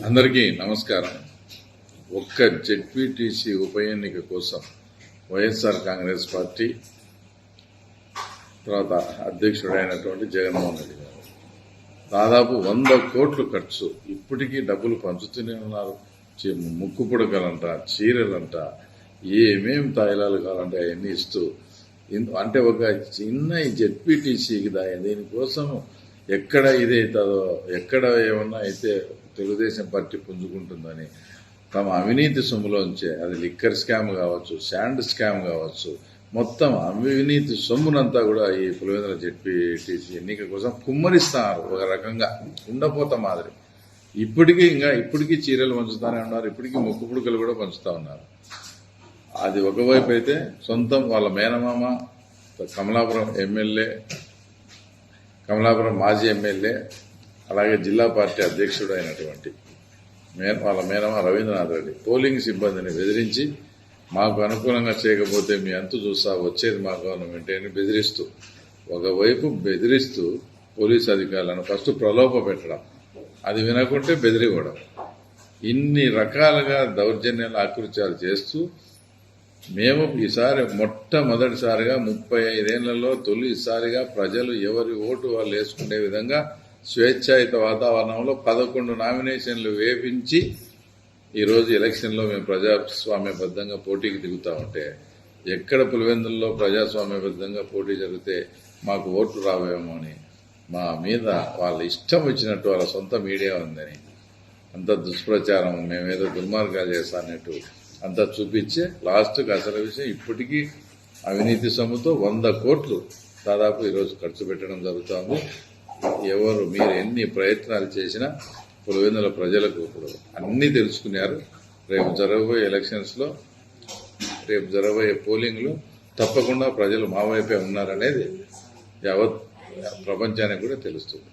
అందరికీ నమస్కారం. ఒక్క జెడ్పీటీసీ ఉప ఎన్నిక కోసం వైఎస్ఆర్ కాంగ్రెస్ పార్టీ తర్వాత అధ్యక్షుడైనటువంటి జగన్మోహన్ రెడ్డి గారు దాదాపు 100 కోట్లు ఖర్చు ఇప్పటికీ డబ్బులు పంచుతూనే ఉన్నారు. ముక్కు పుడకలంట, చీరలంట, ఏమేం తాయిలాలు కావాలంటే అవన్నీ ఇస్తూ అంటే ఒక చిన్న జెడ్పీటీసీకి దీనికోసం ఎక్కడ ఇదైతుందో, ఎక్కడ ఏమన్నా అయితే తెలుగుదేశం పార్టీ పుంజుకుంటుందని తమ అవినీతి సొమ్ములోంచే, అది లిక్కర్ స్కామ్ కావచ్చు, శాండ్ స్కామ్ కావచ్చు, మొత్తం అవినీతి సొమ్మునంతా కూడా ఈ పులివెందుల జెడ్పీటీసీ ఎన్నిక కోసం కుమ్మరిస్తున్నారు. ఒక రకంగా ఉండపోత మాదిరి. ఇప్పటికీ చీరలు పంచుతానే ఉన్నారు. ఇప్పటికీ ముక్కు పుడకలు కూడా పంచుతా ఉన్నారు. అది ఒకవైపు అయితే సొంతం వాళ్ళ మేనమామ కమలాపురం మాజీ ఎమ్మెల్యే అలాగే జిల్లా పార్టీ అధ్యక్షుడు అయినటువంటి వాళ్ళ మేనమా రవీంద్రనాథ్ రెడ్డి పోలింగ్ సిబ్బందిని బెదిరించి మాకు అనుకూలంగా చేయకపోతే మీ అంతు చూస్తా, వచ్చేది మా గవర్నమెంట్ అని ఒకవైపు బెదిరిస్తూ పోలీసు అధికారులను ఫస్ట్ ప్రలోభ పెట్టడం, అది వినకుంటే బెదిరివ్వడం, ఇన్ని రకాలుగా దౌర్జన్యాలు ఆకృత్యాలు చేస్తూ మేము ఈసారి మొట్టమొదటిసారిగా 35 ఏళ్లలో తొలిసారిగా ప్రజలు ఎవరి ఓటు వాళ్ళు వేసుకునే విధంగా స్వేచ్ఛాయుత వాతావరణంలో 11 నామినేషన్లు వేపించి ఈరోజు ఎలక్షన్లో మేము ప్రజాస్వామ్యబద్ధంగా పోటీకి దిగుతా ఉంటే, ఎక్కడ పులివెందుల్లో ప్రజాస్వామ్యబద్ధంగా పోటీ జరిగితే మాకు ఓట్లు రావేమో అని మా మీద వాళ్ళ ఇష్టం వచ్చినట్టు వాళ్ళ సొంత మీడియా ఉందని అంత దుష్ప్రచారం, మేమేదో దుర్మార్గాలు చేస్తానట్టు అంతా చూపించే లాస్ట్కి అసలు విషయం ఇప్పటికీ అవినీతి సొమ్ముతో 100 కోట్లు దాదాపు ఈరోజు ఖర్చు పెట్టడం జరుగుతుంది. మీరు ఎన్ని ప్రయత్నాలు చేసినా పులివెందుల ప్రజలకు ఇప్పుడు అన్నీ తెలుసుకున్నారు. రేపు జరగబోయే ఎలక్షన్స్లో, రేపు జరగబోయే పోలింగ్లో తప్పకుండా ప్రజలు మా వైపే ఉన్నారనేది యావత్ ప్రపంచానికి కూడా తెలుస్తుంది.